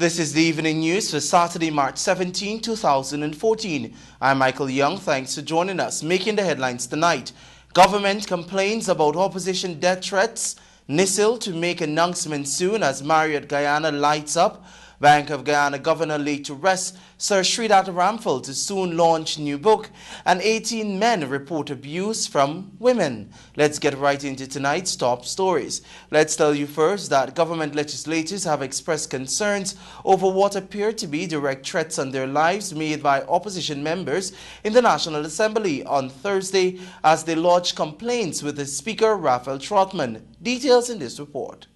This is the evening news for Saturday, March 17, 2014. I'm Michael Young. Thanks for joining us. Making the headlines tonight. Government complains about opposition death threats. NISIL to make announcement soon as Marriott Guyana lights up. Bank of Guyana Governor laid to rest Sir Sridhar Ramphal to soon launch new book. And 18 men report abuse from women. Let's get right into tonight's top stories. Let's tell you first that government legislators have expressed concerns over what appear to be direct threats on their lives made by opposition members in the National Assembly on Thursday as they lodged complaints with the Speaker, Raphael Trotman. Details in this report.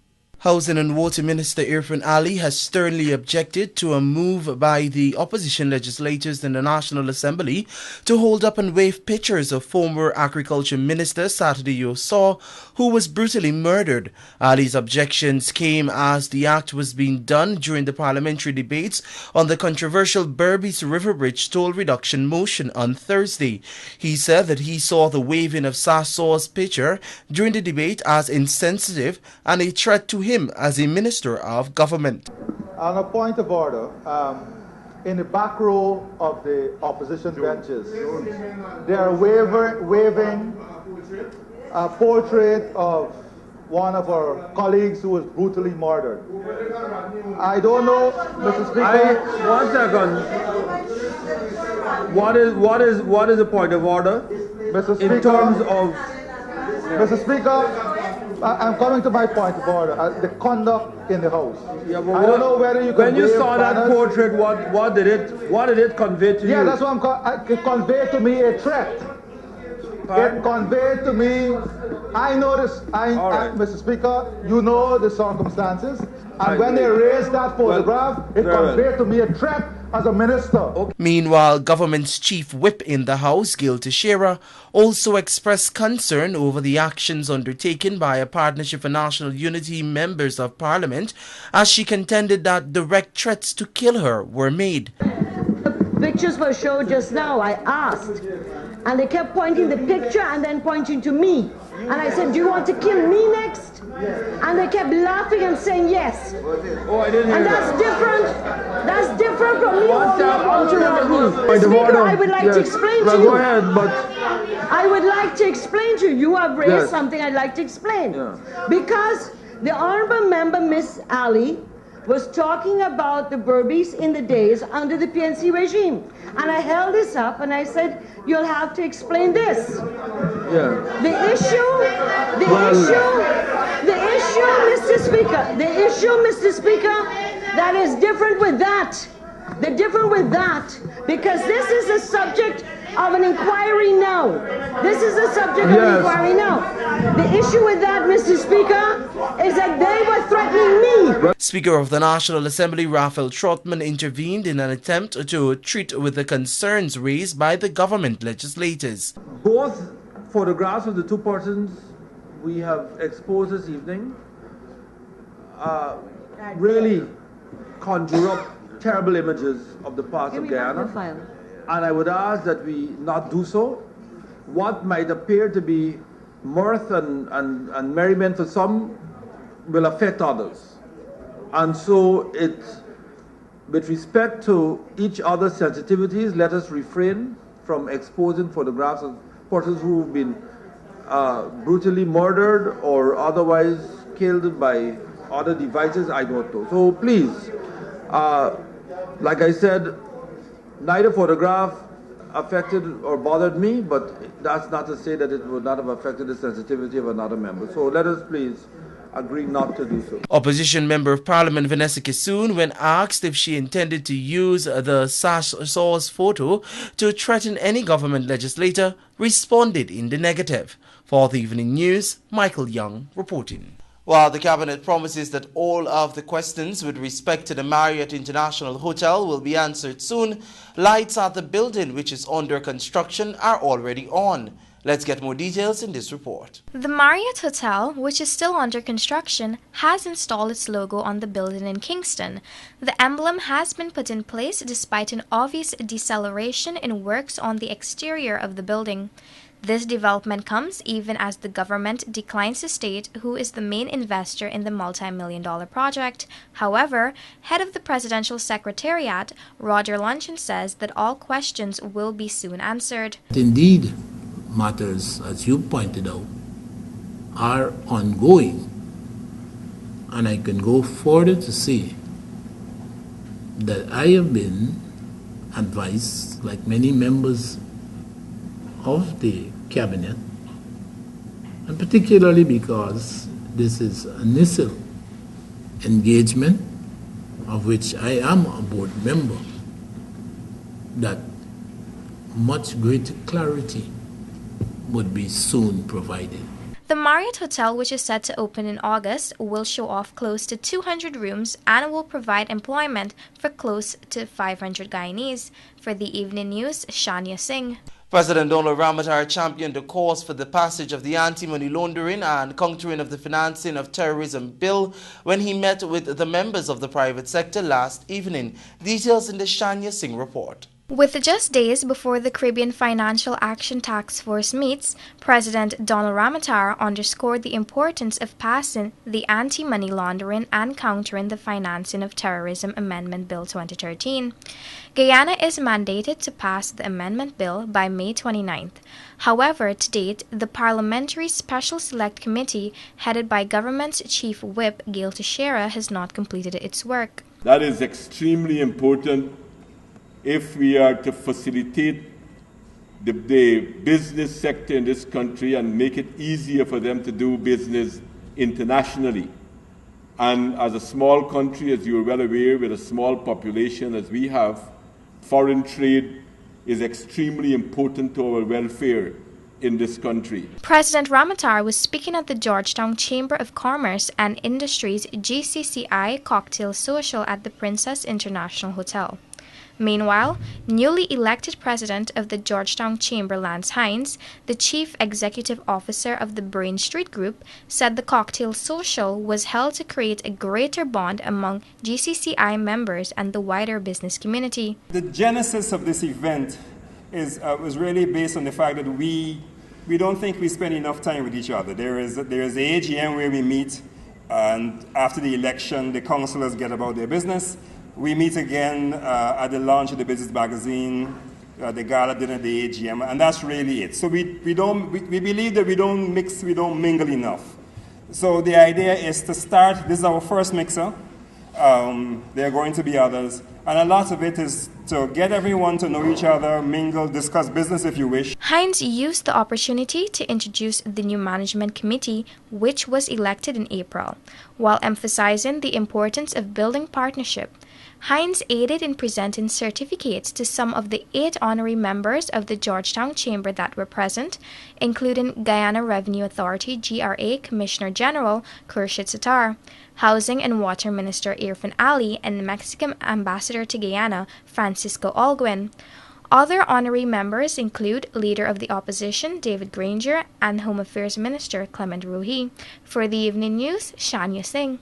Housing and Water Minister Irfan Ali has sternly objected to a move by the opposition legislators in the National Assembly to hold up and wave pictures of former Agriculture Minister Saturday Yosaw, who was brutally murdered. Ali's objections came as the act was being done during the parliamentary debates on the controversial Berbice River Bridge toll reduction motion on Thursday. He said that he saw the waving of Sasaw's picture during the debate as insensitive and a threat to him as a minister of government. On a point of order, in the back row of the opposition benches, they are waving a portrait of one of our colleagues who was brutally murdered. I don't know, Mr. Speaker. One second. What is the point of order? Mr. Speaker, in terms of Mr. Speaker, I'm coming to my point of order. The conduct in the House. Yeah, I don't know whether you can. When you saw that portrait, what did it convey to you? Yeah, that's what it conveyed to me a threat. Pardon? It conveyed to me. I know this. Mr. Speaker, you know the circumstances. And when they raised that photograph, it conveyed to me a threat as a minister. Okay. Meanwhile, government's chief whip in the House, Gil Teixeira, also expressed concern over the actions undertaken by a Partnership for National Unity members of Parliament, as she contended that direct threats to kill her were made. The pictures were showed just now. I asked, and they kept pointing the picture and then pointing to me. And I said, do you want to kill me next? And they kept laughing and saying yes. Oh, I didn't hear that's different. That's different from me holding up on to me. Speaker, I would like to explain to you. Go ahead, but I would like to explain to you. You have raised something I'd like to explain. Because the Honourable Member, Miss Ali, was talking about the Berbice in the days under the PNC regime. And I held this up and I said, you'll have to explain this. The issue, Mr. Speaker, that is different with that. They're different with that because this is a subject of an inquiry now. This is the subject of an inquiry now. The issue with that, Mr. Speaker, is that they were threatening me. Speaker of the National Assembly, Raphael Trotman, intervened in an attempt to treat with the concerns raised by the government legislators. Both photographs of the two persons we have exposed this evening really conjure up terrible images of the past of Guyana. And I would ask that we not do so. What might appear to be mirth and merriment for some will affect others. And so with respect to each other's sensitivities, let us refrain from exposing photographs of persons who have been brutally murdered or otherwise killed by other devices, I don't know. So please, like I said, neither photograph affected or bothered me, but that's not to say that it would not have affected the sensitivity of another member. So let us please agree not to do so. Opposition Member of Parliament Vanessa Kissoon, when asked if she intended to use the Sasaw's photo to threaten any government legislator, responded in the negative. For the evening news, Michael Young reporting. While the Cabinet promises that all of the questions with respect to the Marriott International Hotel will be answered soon, lights at the building, which is under construction, are already on. Let's get more details in this report. The Marriott Hotel, which is still under construction, has installed its logo on the building in Kingston. The emblem has been put in place despite an obvious deceleration in works on the exterior of the building. This development comes even as the government declines to state who is the main investor in the multi-million-dollar project. However, head of the Presidential Secretariat, Roger Luncheon, says that all questions will be soon answered. Indeed, matters, as you pointed out, are ongoing. And I can go further to say that I have been advised, like many members of the cabinet, and particularly because this is an initial engagement of which I am a board member, that much greater clarity would be soon provided. The Marriott Hotel, which is set to open in August, will show off close to 200 rooms and will provide employment for close to 500 Guyanese. For the Evening News, Shania Singh. President Donald Ramotar championed the cause for the passage of the Anti-Money Laundering and Countering of the Financing of Terrorism Bill when he met with the members of the private sector last evening. Details in the Shania Singh report. With just days before the Caribbean Financial Action Task Force meets, President Donald Ramotar underscored the importance of passing the Anti-Money Laundering and Countering the Financing of Terrorism Amendment Bill 2013. Guyana is mandated to pass the amendment bill by May 29th. However, to date, the Parliamentary Special Select Committee, headed by Government's Chief Whip, Gail Teixeira, has not completed its work. That is extremely important if we are to facilitate the business sector in this country and make it easier for them to do business internationally. And as a small country, as you are well aware, with a small population as we have, foreign trade is extremely important to our welfare in this country. President Ramotar was speaking at the Georgetown Chamber of Commerce and Industries GCCI cocktail social at the Princess International Hotel. Meanwhile, newly elected president of the Georgetown Chamber, Lance Hines, the chief executive officer of the Brain Street Group, said the cocktail social was held to create a greater bond among GCCI members and the wider business community. The genesis of this event was really based on the fact that we don't think we spend enough time with each other. There is the AGM where we meet, and after the election, the councillors get about their business. We meet again at the launch of the Business Magazine, the gala dinner, the AGM, and that's really it. So we believe that we don't mix, we don't mingle enough. So the idea is to start, this is our first mixer. There are going to be others. And a lot of it is to get everyone to know each other, mingle, discuss business if you wish. Hines used the opportunity to introduce the new management committee, which was elected in April, while emphasizing the importance of building partnership. Hines aided in presenting certificates to some of the 8 honorary members of the Georgetown Chamber that were present, including Guyana Revenue Authority GRA Commissioner General Khurshid Sattar, Housing and Water Minister Irfan Ali, and Mexican Ambassador to Guyana Francisco Alguin. Other honorary members include Leader of the Opposition David Granger and Home Affairs Minister Clement Ruhi. For the Evening News, Shania Singh.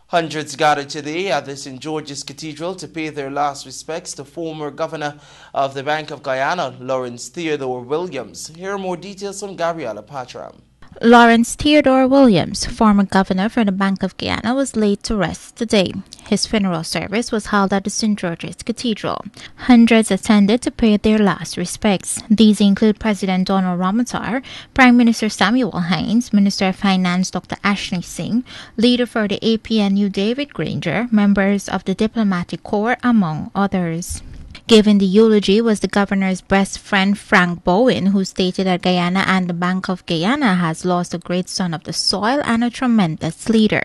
Hundreds gathered today at the St. George's Cathedral to pay their last respects to former Governor of the Bank of Guyana, Lawrence Theodore Williams. Here are more details from Gabriela Patram. Lawrence Theodore Williams, former governor for the Bank of Guyana, was laid to rest today. His funeral service was held at the St. George's Cathedral. Hundreds attended to pay their last respects. These include President Donald Ramotar, Prime Minister Samuel Hines, Minister of Finance Dr. Ashley Singh, Leader for the APNU David Granger, members of the Diplomatic Corps, among others. Giving the eulogy was the governor's best friend Frank Bowen, who stated that Guyana and the Bank of Guyana has lost a great son of the soil and a tremendous leader.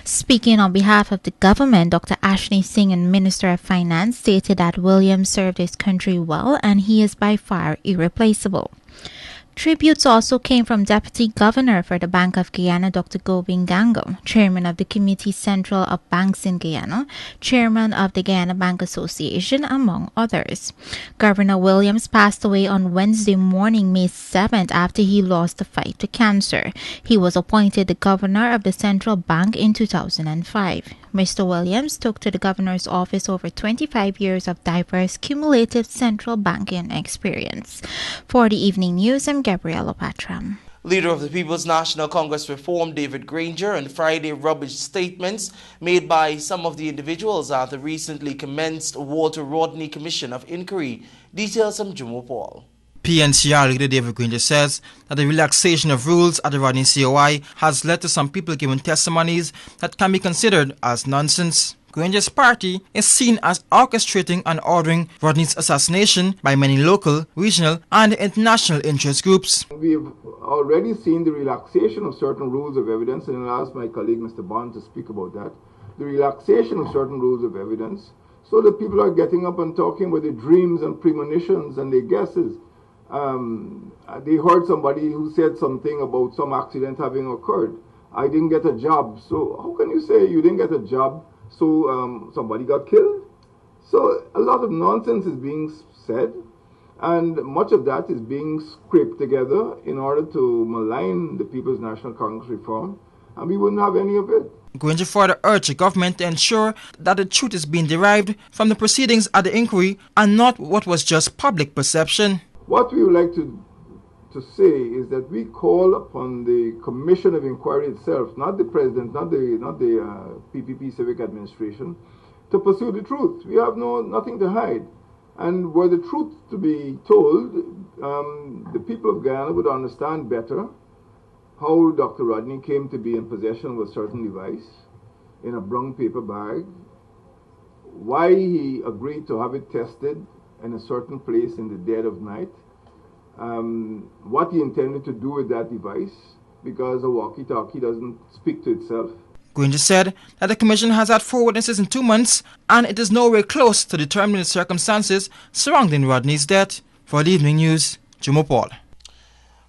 Speaking on behalf of the government, Dr. Ashley Singh, and Minister of Finance, stated that Williams served his country well and he is by far irreplaceable. Tributes also came from Deputy Governor for the Bank of Guyana, Dr. Gobind Gango, Chairman of the Committee Central of Banks in Guyana, Chairman of the Guyana Bank Association, among others. Governor Williams passed away on Wednesday morning, May 7th, after he lost the fight to cancer. He was appointed the Governor of the Central Bank in 2005. Mr. Williams took to the governor's office over 25 years of diverse cumulative central banking experience. For the Evening News, I'm Gabriela Patram. Leader of the People's National Congress Reform, David Granger, on Friday rubbished statements made by some of the individuals at the recently commenced Walter Rodney Commission of Inquiry. Details from Jumo Paul. PNCR leader David Granger says that the relaxation of rules at the Rodney COI has led to some people giving testimonies that can be considered as nonsense. Granger's party is seen as orchestrating and ordering Rodney's assassination by many local, regional and international interest groups. We've already seen the relaxation of certain rules of evidence, and I'll ask my colleague Mr. Bond to speak about that. The relaxation of certain rules of evidence, so that people are getting up and talking about their dreams and premonitions and their guesses. They heard somebody who said something about some accident having occurred. I didn't get a job, so how can you say you didn't get a job? So somebody got killed. So a lot of nonsense is being said, and much of that is being scraped together in order to malign the People's National Congress Reform, and we wouldn't have any of it. Granger further urged the government to ensure that the truth is being derived from the proceedings at the inquiry and not what was just public perception. What we would like to say is that we call upon the Commission of Inquiry itself, not the President, not the PPP Civic Administration, to pursue the truth. We have nothing to hide. And were the truth to be told, the people of Guyana would understand better how Dr. Rodney came to be in possession of a certain device in a brown paper bag, why he agreed to have it tested in a certain place in the dead of night, what he intended to do with that device, because a walkie-talkie doesn't speak to itself. Granger said that the Commission has had 4 witnesses in 2 months and it is nowhere close to determining the circumstances surrounding Rodney's death. For the Evening News, Jumo Paul.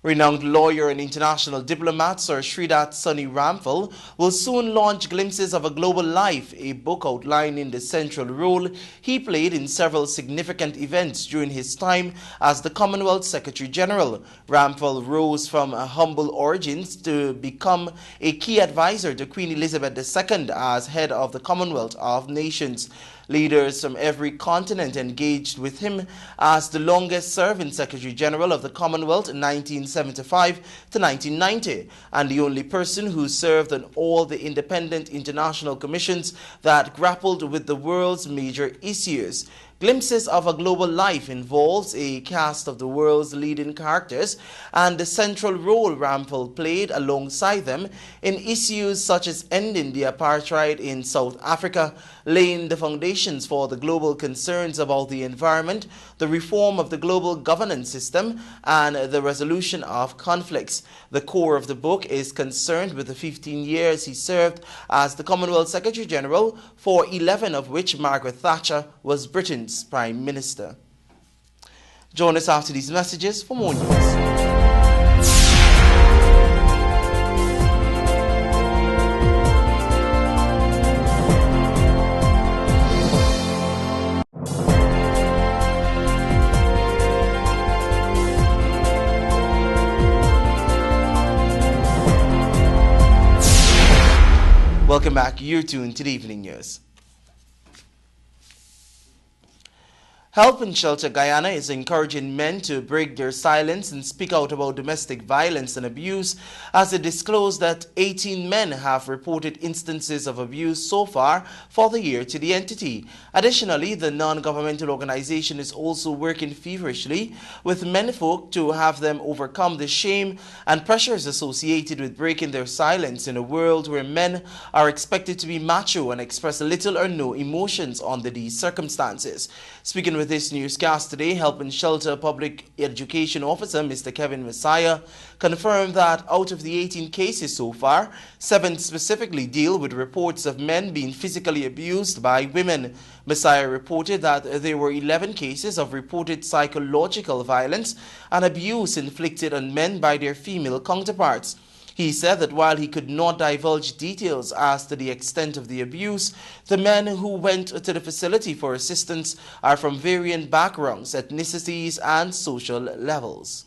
Renowned lawyer and international diplomat Sir Sridhar Sonny Ramphal will soon launch Glimpses of a Global Life, a book outlining the central role he played in several significant events during his time as the Commonwealth Secretary General. Ramphal rose from humble origins to become a key advisor to Queen Elizabeth II as head of the Commonwealth of Nations. Leaders from every continent engaged with him as the longest-serving Secretary General of the Commonwealth in 1975 to 1990, and the only person who served on all the independent international commissions that grappled with the world's major issues. Glimpses of a Global Life involves a cast of the world's leading characters and the central role Ramphal played alongside them in issues such as ending the apartheid in South Africa, laying the foundations for the global concerns about the environment, the reform of the global governance system, and the resolution of conflicts. The core of the book is concerned with the 15 years he served as the Commonwealth Secretary General, for 11 of which Margaret Thatcher was Britain's Prime Minister. Join us after these messages for more news. Welcome back. You're tuned to the Evening News. Help and Shelter Guyana is encouraging men to break their silence and speak out about domestic violence and abuse, as it disclosed that 18 men have reported instances of abuse so far for the year to the entity. Additionally, the non-governmental organization is also working feverishly with menfolk to have them overcome the shame and pressures associated with breaking their silence in a world where men are expected to be macho and express little or no emotions under these circumstances. Speaking with this newscast today, Help and Shelter Public Education Officer Mr. Kevin Messiah confirmed that out of the 18 cases so far, 7 specifically deal with reports of men being physically abused by women. Messiah reported that there were 11 cases of reported psychological violence and abuse inflicted on men by their female counterparts. He said that while he could not divulge details as to the extent of the abuse, the men who went to the facility for assistance are from varying backgrounds, ethnicities, and social levels.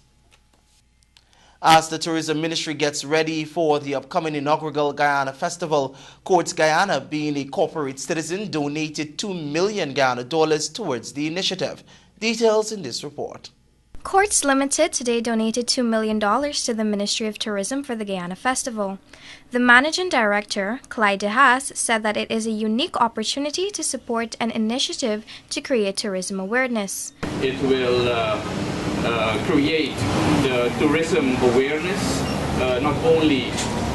As the Tourism Ministry gets ready for the upcoming inaugural Guyana Festival, Courts Guyana, being a corporate citizen, donated $2 million towards the initiative. Details in this report. Courts Limited today donated $2 million to the Ministry of Tourism for the Guyana Festival. The managing director, Clyde DeHaas, said that it is a unique opportunity to support an initiative to create tourism awareness. It will create the tourism awareness not only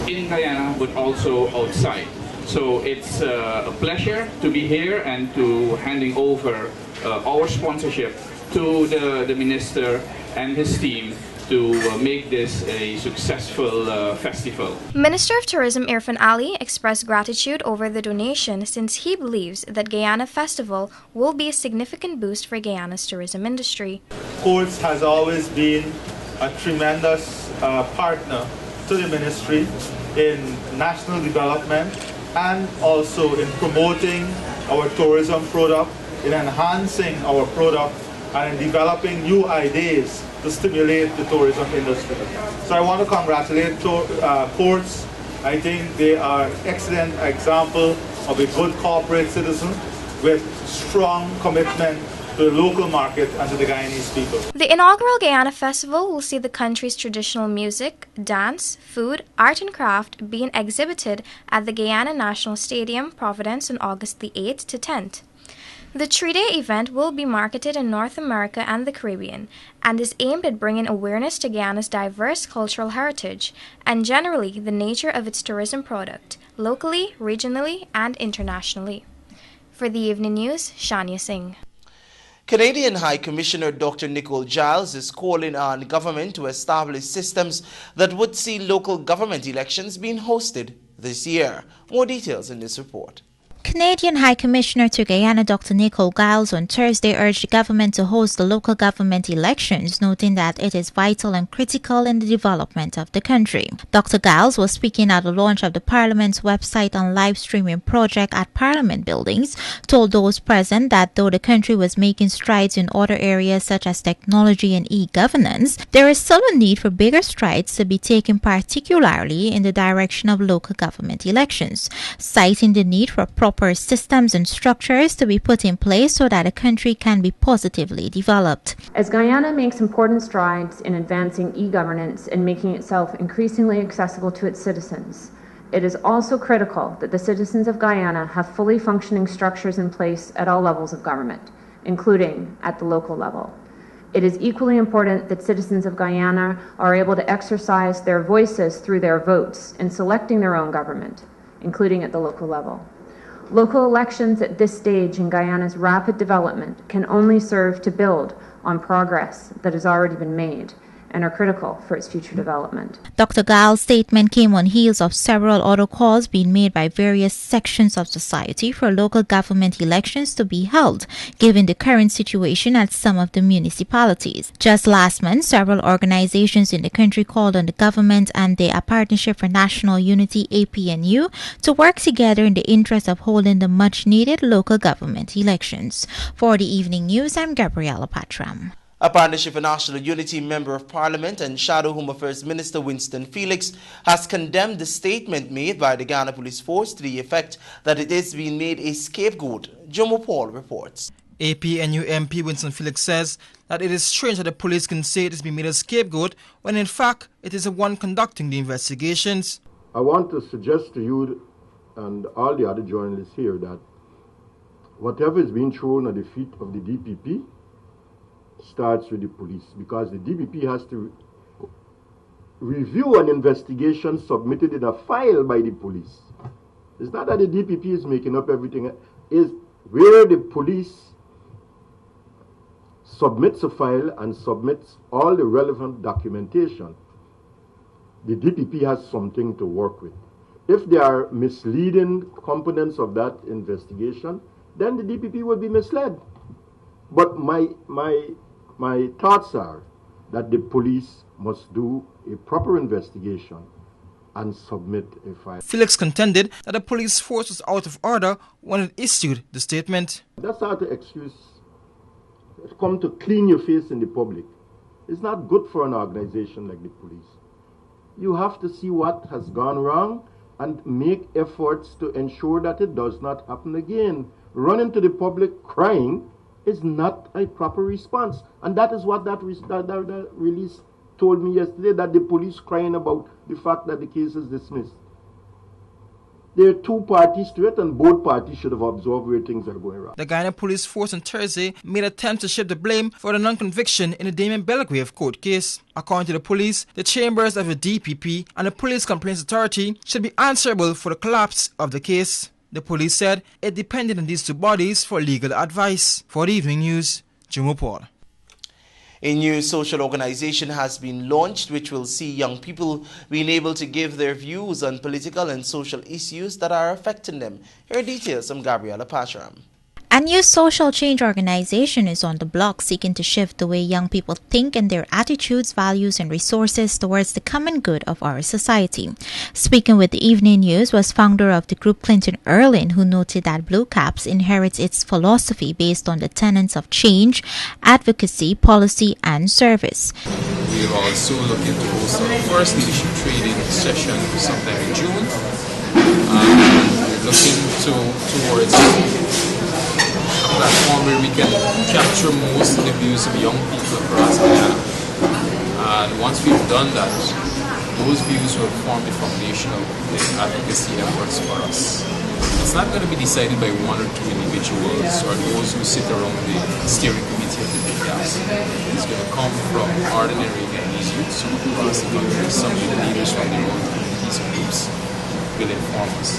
in Guyana but also outside. So it's a pleasure to be here and to handing over our sponsorship to the minister and his team to make this a successful festival. Minister of Tourism Irfan Ali expressed gratitude over the donation since he believes that Guyana Festival will be a significant boost for Guyana's tourism industry. Courts has always been a tremendous partner to the ministry in national development and also in promoting our tourism product, in enhancing our product, and in developing new ideas to stimulate the tourism industry. So I want to congratulate Courts. I think they are an excellent example of a good corporate citizen with strong commitment to the local market and to the Guyanese people. The inaugural Guyana Festival will see the country's traditional music, dance, food, art and craft being exhibited at the Guyana National Stadium, Providence on August the 8th to 10th. The 3-day event will be marketed in North America and the Caribbean and is aimed at bringing awareness to Guyana's diverse cultural heritage and generally the nature of its tourism product, locally, regionally, and internationally. For the Evening News, Shania Singh. Canadian High Commissioner Dr. Nicole Giles is calling on government to establish systems that would see local government elections being hosted this year. More details in this report. Canadian High Commissioner to Guyana Dr. Nicole Giles on Thursday urged the government to host the local government elections, noting that it is vital and critical in the development of the country. Dr. Giles was speaking at the launch of the Parliament's website and live streaming project at Parliament Buildings, told those present that though the country was making strides in other areas such as technology and e-governance, there is still a need for bigger strides to be taken, particularly in the direction of local government elections, citing the need for proper systems and structures to be put in place so that a country can be positively developed. As Guyana makes important strides in advancing e-governance and making itself increasingly accessible to its citizens, it is also critical that the citizens of Guyana have fully functioning structures in place at all levels of government, including at the local level. It is equally important that citizens of Guyana are able to exercise their voices through their votes in selecting their own government, including at the local level. Local elections at this stage in Guyana's rapid development can only serve to build on progress that has already been made and are critical for its future development. Dr. Giles' statement came on heels of several other calls being made by various sections of society for local government elections to be held, given the current situation at some of the municipalities. Just last month, several organizations in the country called on the government and the Partnership for National Unity, APNU, to work together in the interest of holding the much-needed local government elections. For the Evening News, I'm Gabriella Patram. A Partnership for National Unity Member of Parliament and Shadow Home Affairs Minister Winston Felix has condemned the statement made by the Guyana Police Force to the effect that it is being made a scapegoat. Jomo Paul reports. APNU MP Winston Felix says that it is strange that the police can say it is being made a scapegoat when in fact it is the one conducting the investigations. I want to suggest to you and all the other journalists here that whatever is being thrown at the feet of the DPP starts with the police, because the DPP has to review an investigation submitted in a file by the police. It's not that the DPP is making up everything. It's where the police submits a file and submits all the relevant documentation. The DPP has something to work with. If there are misleading components of that investigation, then the DPP will be misled. But my thoughts are that the police must do a proper investigation and submit a file. Felix contended that the police force was out of order when it issued the statement. That's not an excuse. Come to clean your face in the public. It's not good for an organization like the police. you have to see what has gone wrong and make efforts to ensure that it does not happen again. Running to the public crying is not a proper response. And that is what that release told me yesterday, that the police crying about the fact that the case is dismissed. There are two parties to it, and both parties should have observed where things are going wrong. The Guyana Police Force on Thursday made attempts to shift the blame for the non-conviction in the Damien Belgrave court case. According to the police, the chambers of the DPP and the Police Complaints Authority should be answerable for the collapse of the case. The police said it depended on these two bodies for legal advice. For the Evening News, Jimo Paul. A new social organization has been launched which will see young people being able to give their views on political and social issues that are affecting them. Here are details from Gabriela Pachram. A new social change organization is on the block seeking to shift the way young people think and their attitudes, values, and resources towards the common good of our society. Speaking with the Evening News was founder of the group Clinton Erlin, who noted that Blue Caps inherits its philosophy based on the tenets of change, advocacy, policy, and service. We are also looking to host our first leadership training session sometime in June. We're looking towards a platform where we can capture most of the views of young people across Guyana. And once we've done that, those views will form the foundation of the advocacy efforts for us. It's not going to be decided by one or two individuals or those who sit around the steering committee of the Blue Caps. It's going to come from ordinary Guyanese youths from across the country. Some of the leaders from their own communities and groups will inform us.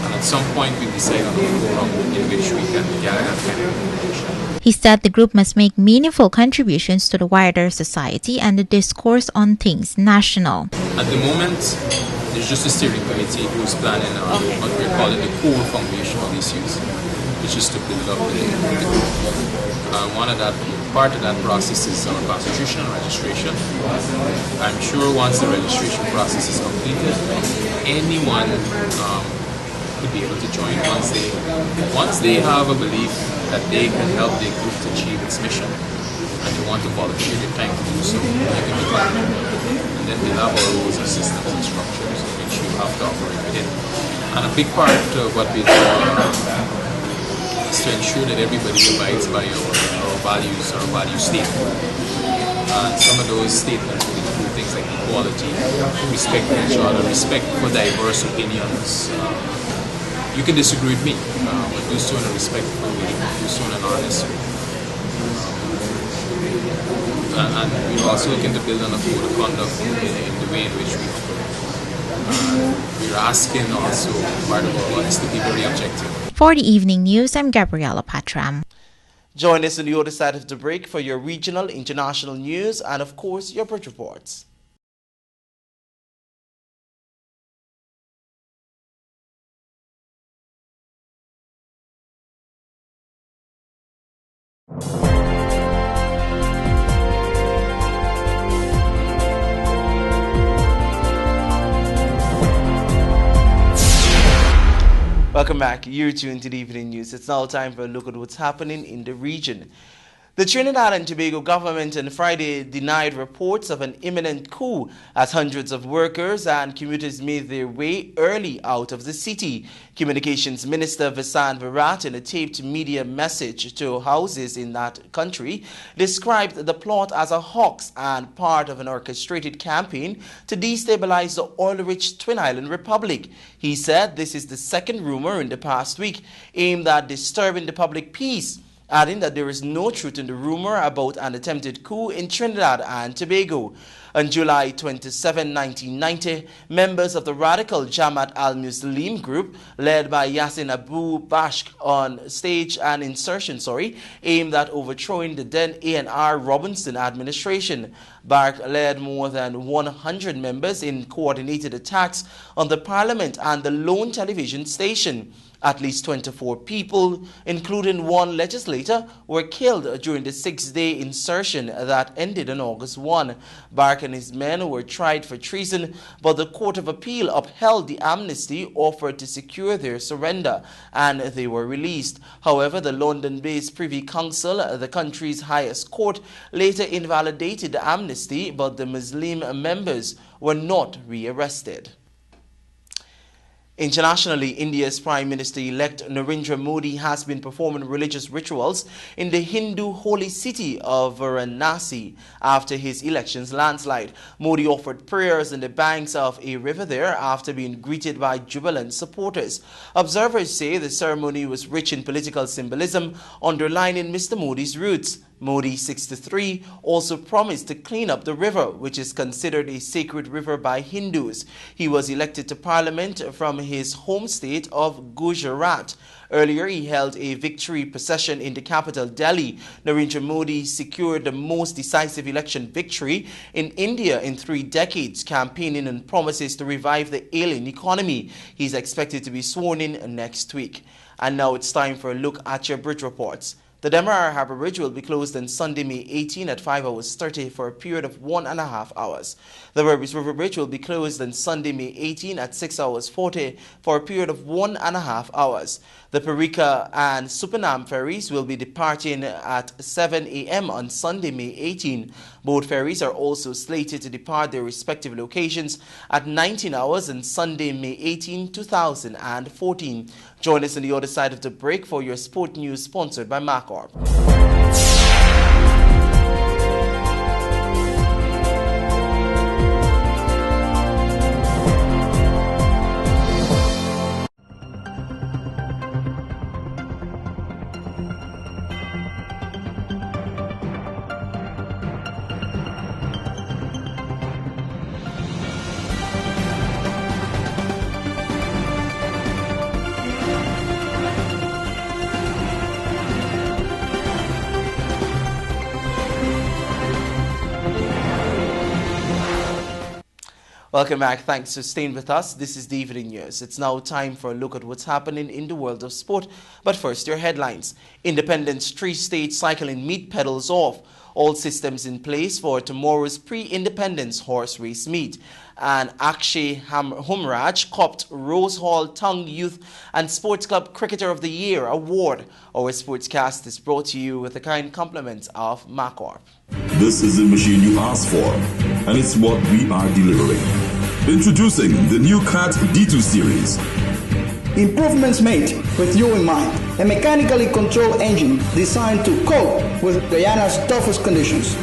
And at some point we decide on a forum in which we can gather that kind of information. He said the group must make meaningful contributions to the wider society and the discourse on things national. At the moment, there's just a steering committee who's planning on what we're calling the core foundational issues, which is to build up the group. Part of that process is our constitutional registration. I'm sure once the registration process is completed, anyone could be able to join once they have a belief that they can help their group to achieve its mission and they want to volunteer their time to do so, they can become a member. And then we have our rules and systems and structures in which you have to operate within. And a big part of what we do is to ensure that everybody abides by our values, our value statement. And some of those statements will include things like equality, respect for each other, respect for diverse opinions. You can disagree with me, but do so in a respectful way, do so in an honest way. And we're also looking to build on a code of conduct in the way in which we operate. We're asking also, part of our is to be very objective. For the Evening News, I'm Gabriela Patram. Join us on the other side of the break for your regional, international news and, of course, your bridge reports. Welcome back. You're tuned to the Evening News. It's now time for a look at what's happening in the region. The Trinidad and Tobago government on Friday denied reports of an imminent coup as hundreds of workers and commuters made their way early out of the city. Communications Minister Vincent Virat, in a taped media message to houses in that country, described the plot as a hoax and part of an orchestrated campaign to destabilize the oil-rich Twin Island Republic. He said this is the second rumor in the past week aimed at disturbing the public peace, adding that there is no truth in the rumor about an attempted coup in Trinidad and Tobago. On July 27, 1990, members of the radical Jamaat al-Muslim group, led by Yassin Abu Bashk, on stage an insurrection aimed at overthrowing the then A&R Robinson administration. Bark led more than 100 members in coordinated attacks on the parliament and the lone television station. At least 24 people, including one legislator, were killed during the 6-day insurrection that ended on August 1. Bark Mubarak and his men were tried for treason, but the Court of Appeal upheld the amnesty offered to secure their surrender, and they were released. However, the London-based Privy Council, the country's highest court, later invalidated the amnesty, but the Muslim members were not rearrested. Internationally, India's Prime Minister-elect Narendra Modi has been performing religious rituals in the Hindu holy city of Varanasi after his election's landslide. Modi offered prayers in the banks of a river there after being greeted by jubilant supporters. Observers say the ceremony was rich in political symbolism, underlining Mr. Modi's roots. Modi, 63, also promised to clean up the river, which is considered a sacred river by Hindus. He was elected to parliament from his home state of Gujarat. Earlier, he held a victory procession in the capital, Delhi. Narendra Modi secured the most decisive election victory in India in 3 decades, campaigning on promises to revive the ailing economy. He's expected to be sworn in next week. And now it's time for a look at your bridge reports. The Demerara Harbour Bridge will be closed on Sunday, May 18 at 5 hours 30 for a period of 1.5 hours. The Berbice River Bridge will be closed on Sunday, May 18 at 6 hours 40 for a period of 1.5 hours. The Parika and Supernam ferries will be departing at 7 a.m. on Sunday, May 18. Both ferries are also slated to depart their respective locations at 19 hours on Sunday, May 18, 2014. Join us on the other side of the break for your sport news sponsored by MacOrp. Welcome back. Thanks for staying with us. This is the Evening News. It's now time for a look at what's happening in the world of sport. But first, your headlines. Independence 3-stage cycling meet pedals off. All systems in place for tomorrow's pre-independence horse race meet. And Akshay Humraj copped Rose Hall Tongue Youth and Sports Club Cricketer of the Year award. Our sportscast is brought to you with the kind compliments of MacOrp. This is the machine you asked for, and it's what we are delivering. Introducing the new CAT D2 series. Improvements made with you in mind. A mechanically controlled engine designed to cope with Guyana's toughest conditions.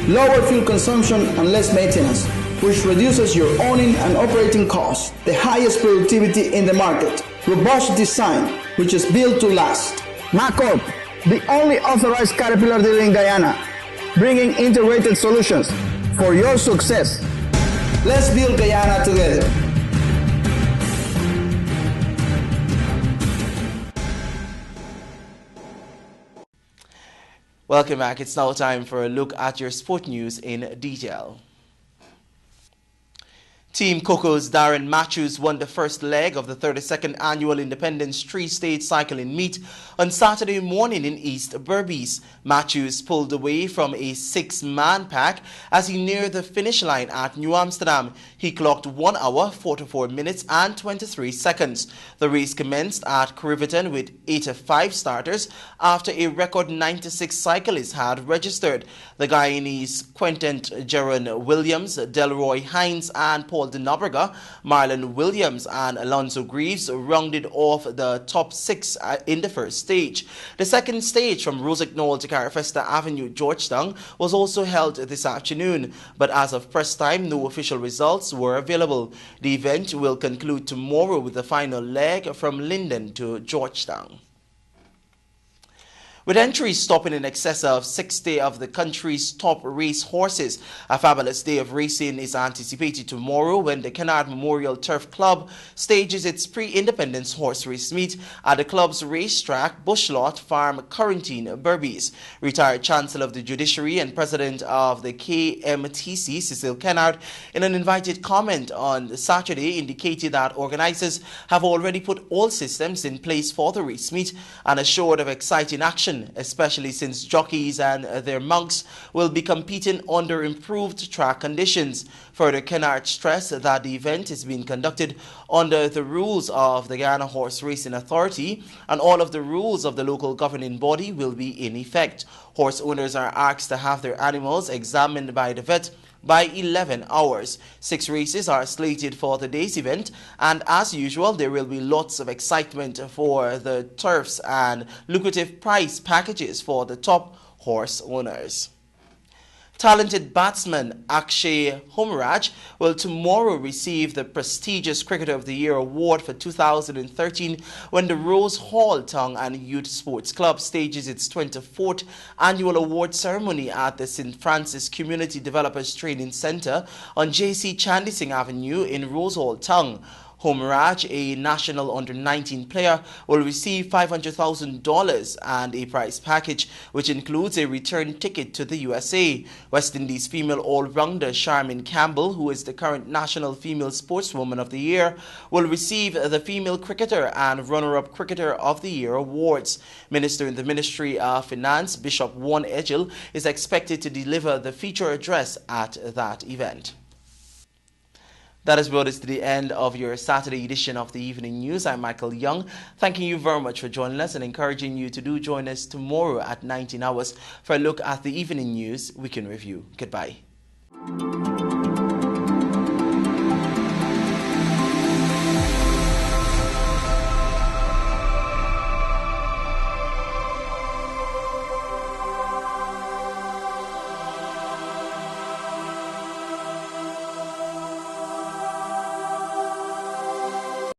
Lower fuel consumption and less maintenance, which reduces your owning and operating costs. The highest productivity in the market. Robust design, which is built to last. MacOrp, the only authorized Caterpillar dealer in Guyana, bringing integrated solutions for your success. Let's build Guyana together. Welcome back. It's now time for a look at your sport news in detail. Team Coco's Darren Matthews won the first leg of the 32nd Annual Independence 3-Stage Cycling Meet on Saturday morning in East Berbice. Matthews pulled away from a 6-man pack as he neared the finish line at New Amsterdam. He clocked 1 hour, 44 minutes and 23 seconds. The race commenced at Criverton with 85 starters after a record 96 cyclists had registered. The Guyanese Quentin Jaron Williams, Delroy Hines and Paul de Nobrega, Marlon Williams and Alonso Greaves rounded off the top 6 in the first stage. The second stage from Rosignol to Carafesta Avenue, Georgetown was also held this afternoon, but as of press time, no official results were available. The event will conclude tomorrow with the final leg from Linden to Georgetown. With entries stopping in excess of 60 of the country's top race horses, a fabulous day of racing is anticipated tomorrow when the Kennard Memorial Turf Club stages its pre-independence horse race meet at the club's racetrack, Bushlot Farm, Quarantine, Berbice. Retired Chancellor of the Judiciary and President of the KMTC, Cecil Kennard, in an invited comment on Saturday indicated that organizers have already put all systems in place for the race meet and assured of exciting action caution, especially since jockeys and their mounts will be competing under improved track conditions. Further, Kennard stressed that the event is being conducted under the rules of the Guyana Horse Racing Authority, and all of the rules of the local governing body will be in effect. Horse owners are asked to have their animals examined by the vet by 11 hours. 6 races are slated for today's event, and as usual, there will be lots of excitement for the turfs and lucrative prize packages for the top horse owners. Talented batsman Akshay Humraj will tomorrow receive the prestigious Cricketer of the Year award for 2013 when the Rose Hall Town and Youth Sports Club stages its 24th annual award ceremony at the St. Francis Community Developers Training Center on J.C. Chandy Singh Avenue in Rose Hall Town. Humraj, a national under-19 player, will receive $500,000 and a prize package, which includes a return ticket to the USA. West Indies female all-rounder Charmaine Campbell, who is the current National Female Sportswoman of the Year, will receive the Female Cricketer and Runner-Up Cricketer of the Year awards. Minister in the Ministry of Finance, Bishop Warren Edgell, is expected to deliver the feature address at that event. That has brought us to the end of your Saturday edition of the Evening News. I'm Michael Young, thanking you very much for joining us and encouraging you to do join us tomorrow at 19 hours for a look at the Evening News Weekend Review. Goodbye.